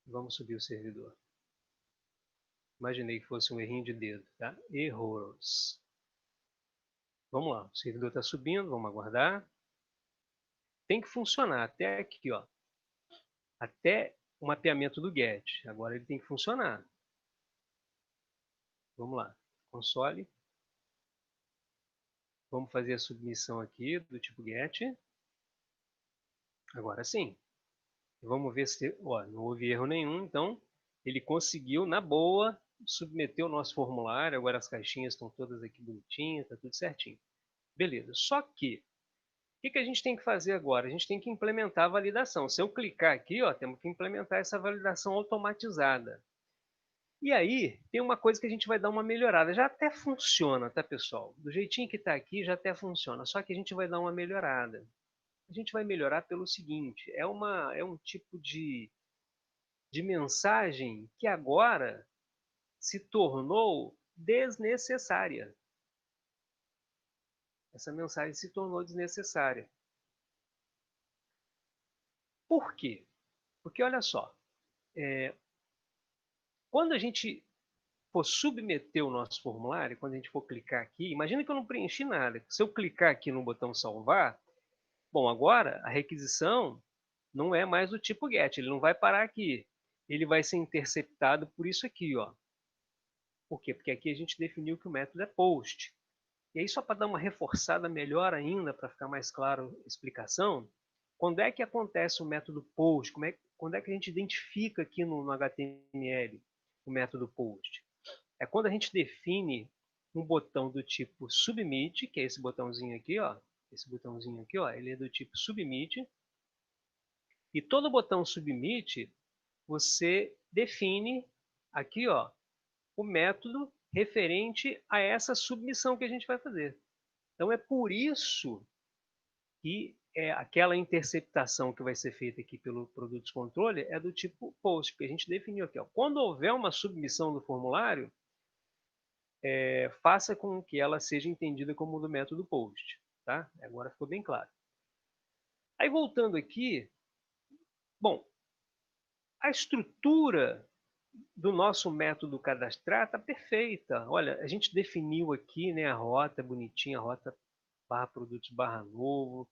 Vamos subir o servidor. Imaginei que fosse um errinho de dedo, tá? Errors. Vamos lá, o servidor está subindo, vamos aguardar. Tem que funcionar até aqui, ó. Até o mapeamento do get. Agora ele tem que funcionar. Vamos lá, console. Vamos fazer a submissão aqui do tipo get. Agora sim. Vamos ver se, ó, não houve erro nenhum, então ele conseguiu, na boa, submeter o nosso formulário. Agora as caixinhas estão todas aqui bonitinhas, está tudo certinho. Beleza, só que, o que a gente tem que fazer agora? A gente tem que implementar a validação. Se eu clicar aqui, ó, temos que implementar essa validação automatizada. E aí, tem uma coisa que a gente vai dar uma melhorada. Já até funciona, tá, pessoal? Do jeitinho que está aqui, já até funciona. Só que a gente vai dar uma melhorada. A gente vai melhorar pelo seguinte, é um tipo de mensagem que agora se tornou desnecessária. Essa mensagem se tornou desnecessária. Por quê? Porque olha só, quando a gente for submeter o nosso formulário, quando a gente for clicar aqui, imagina que eu não preenchi nada. Se eu clicar aqui no botão salvar, bom, agora a requisição não é mais do tipo GET, ele não vai parar aqui. Ele vai ser interceptado por isso aqui, ó. Por quê? Porque aqui a gente definiu que o método é POST. E aí, só para dar uma reforçada melhor ainda, para ficar mais claro a explicação, quando é que acontece o método POST? Quando é que a gente identifica aqui no HTML o método POST? É quando a gente define um botão do tipo submit, que é esse botãozinho aqui, ó. Esse botãozinho aqui, ó, ele é do tipo submit. E todo botão submit, você define aqui, ó, o método referente a essa submissão que a gente vai fazer. Então é por isso que aquela interceptação que vai ser feita aqui pelo Produtos Controle é do tipo POST, porque a gente definiu aqui, ó, quando houver uma submissão do formulário, faça com que ela seja entendida como do método POST. Tá? Agora ficou bem claro. Aí voltando aqui, bom, a estrutura do nosso método cadastrar está perfeita. Olha, a gente definiu aqui, né, a rota bonitinha, a rota barra produtos barra novo.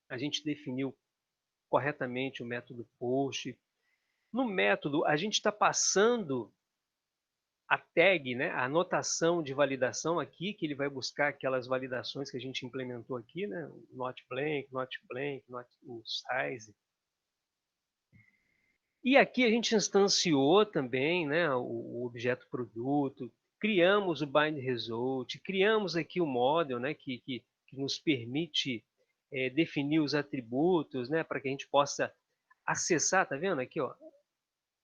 A gente definiu corretamente o método post. No método, a gente está passando a tag, né, a anotação de validação aqui, que ele vai buscar aquelas validações que a gente implementou aqui, né, not blank, not o size. E aqui a gente instanciou também, né, o objeto produto, criamos o bind result, criamos aqui o model, né, que nos permite definir os atributos, né, para que a gente possa acessar, tá vendo aqui, ó?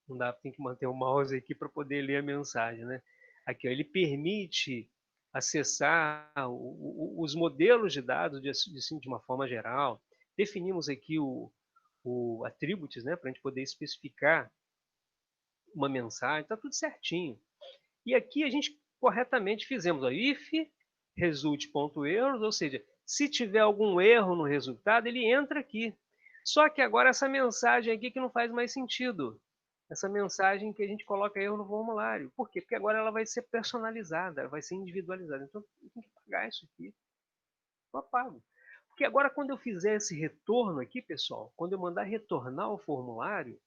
Não dá, tem que manter o mouse aqui para poder ler a mensagem, né? Aqui, ó, ele permite acessar os modelos de dados de uma forma geral. Definimos aqui o attributes, né, para a gente poder especificar uma mensagem, está tudo certinho. E aqui a gente corretamente fizemos, ó, if result.errors, ou seja, Se tiver algum erro no resultado, ele entra aqui. Só que agora essa mensagem aqui que não faz mais sentido. Essa mensagem que a gente coloca erro no formulário. Por quê? Porque agora ela vai ser personalizada, vai ser individualizada. Então, eu tenho que pagar isso aqui. Eu apago. Porque agora, quando eu fizer esse retorno aqui, pessoal, quando eu mandar retornar o formulário,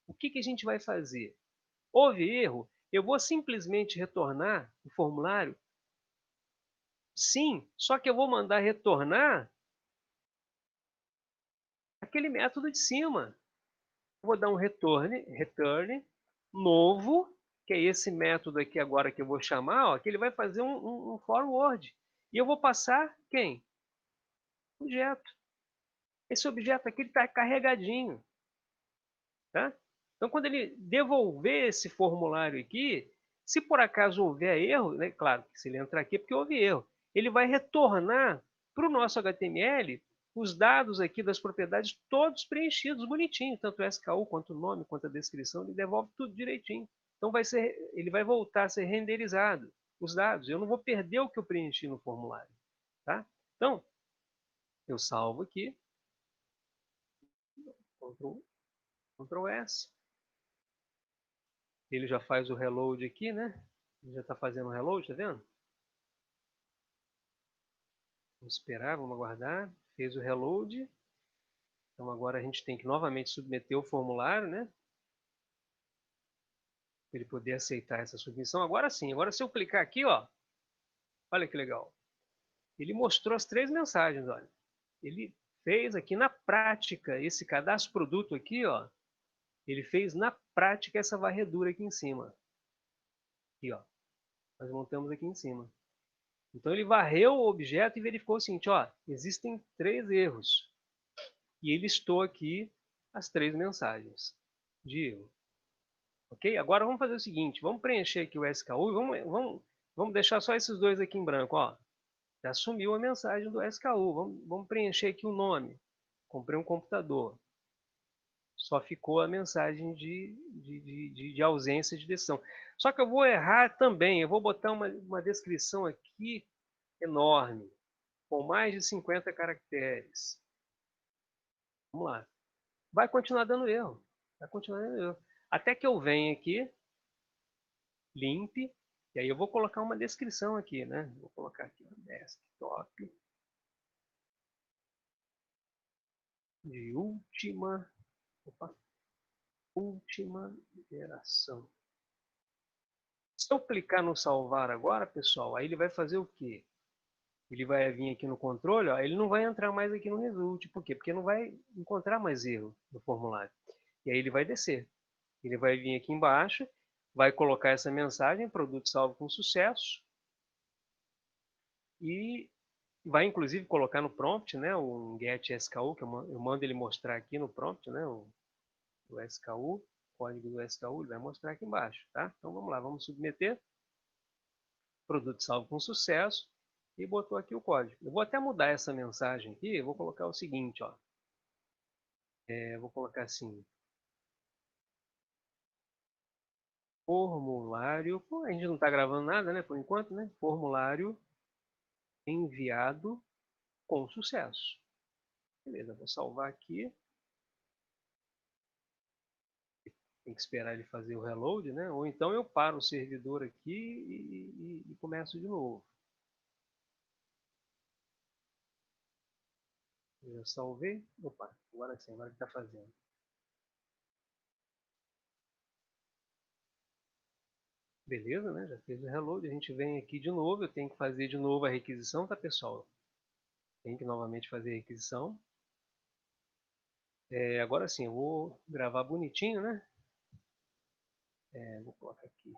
o que a gente vai fazer? Houve erro? Eu vou simplesmente retornar o formulário? Sim, só que eu vou mandar retornar aquele método de cima. Vou dar um return novo, que é esse método aqui agora que eu vou chamar, ó, que ele vai fazer um forward. E eu vou passar quem? Objeto. Esse objeto aqui está carregadinho. Tá? Então, quando ele devolver esse formulário aqui, se por acaso houver erro, né, claro que se ele entrar aqui é porque houve erro, ele vai retornar para o nosso HTML os dados aqui das propriedades todos preenchidos, bonitinho, tanto o SKU quanto o nome, quanto a descrição, ele devolve tudo direitinho. Então ele vai voltar a ser renderizado, os dados. Eu não vou perder o que eu preenchi no formulário. Tá? Então, eu salvo aqui, Ctrl S, ele já faz o reload aqui, né? Ele já está fazendo o reload, tá vendo? Vamos esperar, vamos aguardar. Fez o reload. Então agora a gente tem que novamente submeter o formulário, né? Para ele poder aceitar essa submissão. Agora sim, agora se eu clicar aqui, ó, olha que legal. Ele mostrou as 3 mensagens, olha. Ele fez aqui na prática esse cadastro produto aqui, ó. Ele fez na prática essa varredura aqui em cima. Aqui, ó. Nós montamos aqui em cima. Então ele varreu o objeto e verificou o seguinte, ó, existem 3 erros. E ele listou aqui as 3 mensagens de erro. Ok? Agora vamos fazer o seguinte, vamos preencher aqui o SKU e vamos deixar só esses 2 aqui em branco. Ó. Já sumiu a mensagem do SKU. Vamos preencher aqui o nome. Comprei um computador. Só ficou a mensagem de ausência de decisão. Só que eu vou errar também. Eu vou botar uma descrição aqui enorme, com mais de 50 caracteres. Vamos lá. Vai continuar dando erro. Vai continuar dando erro. Até que eu venha aqui, limpe, e aí eu vou colocar uma descrição aqui, né? Vou colocar aqui, desktop de opa, última geração. Se eu clicar no salvar agora, pessoal, aí ele vai fazer o quê? Ele vai vir aqui no controle, ó, ele não vai entrar mais aqui no result. Por quê? Porque não vai encontrar mais erro no formulário. E aí ele vai descer. Ele vai vir aqui embaixo, vai colocar essa mensagem, produto salvo com sucesso, e vai inclusive colocar no prompt, né, o get SKU, que eu mando ele mostrar aqui no prompt, né, o SKU, código do SKU, ele vai mostrar aqui embaixo, tá? Então vamos lá, vamos submeter, produto salvo com sucesso, e botou aqui o código. Eu vou até mudar essa mensagem aqui, eu vou colocar o seguinte, ó, vou colocar assim, formulário, pô, a gente não está gravando nada, né, por enquanto, né, formulário enviado com sucesso. Beleza, vou salvar aqui. Tem que esperar ele fazer o reload, né? Ou então eu paro o servidor aqui e começo de novo. Eu já salvei. Opa, agora sim, agora ele está fazendo. Beleza, né? Já fez o reload. A gente vem aqui de novo. Eu tenho que fazer de novo a requisição, tá, pessoal? Tem que novamente fazer a requisição. Agora sim, eu vou gravar bonitinho, né? Vou colocar aqui.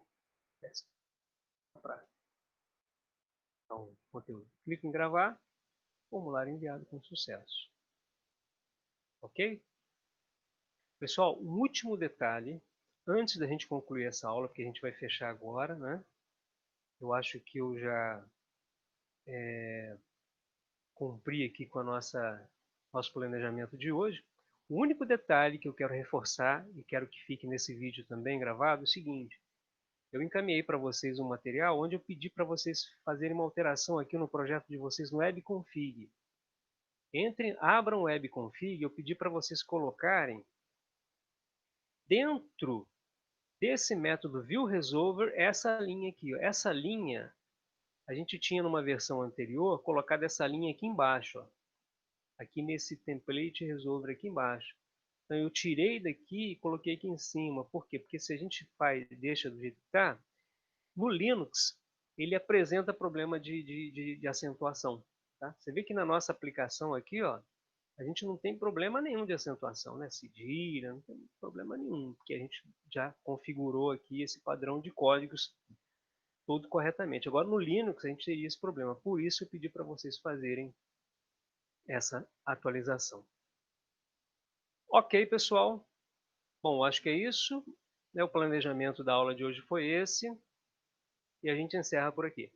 Então, conteúdo. Clico em gravar. Formulário enviado com sucesso. Ok? Pessoal, um último detalhe, antes da gente concluir essa aula, porque a gente vai fechar agora, né? Eu acho que eu já cumpri aqui com nosso planejamento de hoje. O único detalhe que eu quero reforçar e quero que fique nesse vídeo também gravado é o seguinte: eu encaminhei para vocês um material onde eu pedi para vocês fazerem uma alteração aqui no projeto de vocês no webconfig. Abram o webconfig, eu pedi para vocês colocarem dentro desse método viewResolver essa linha aqui. Ó. Essa linha, a gente tinha numa versão anterior colocado essa linha aqui embaixo. Ó. Aqui nesse template resolver aqui embaixo. Então eu tirei daqui e coloquei aqui em cima. Por quê? Porque se a gente deixa do jeito que está, no Linux ele apresenta problema de acentuação. Tá? Você vê que na nossa aplicação aqui, ó, a gente não tem problema nenhum de acentuação, né? Cedilha, não tem problema nenhum, porque a gente já configurou aqui esse padrão de códigos todo corretamente. Agora no Linux a gente teria esse problema, por isso eu pedi para vocês fazerem essa atualização. Ok, pessoal. Bom, acho que é isso. O planejamento da aula de hoje foi esse. E a gente encerra por aqui.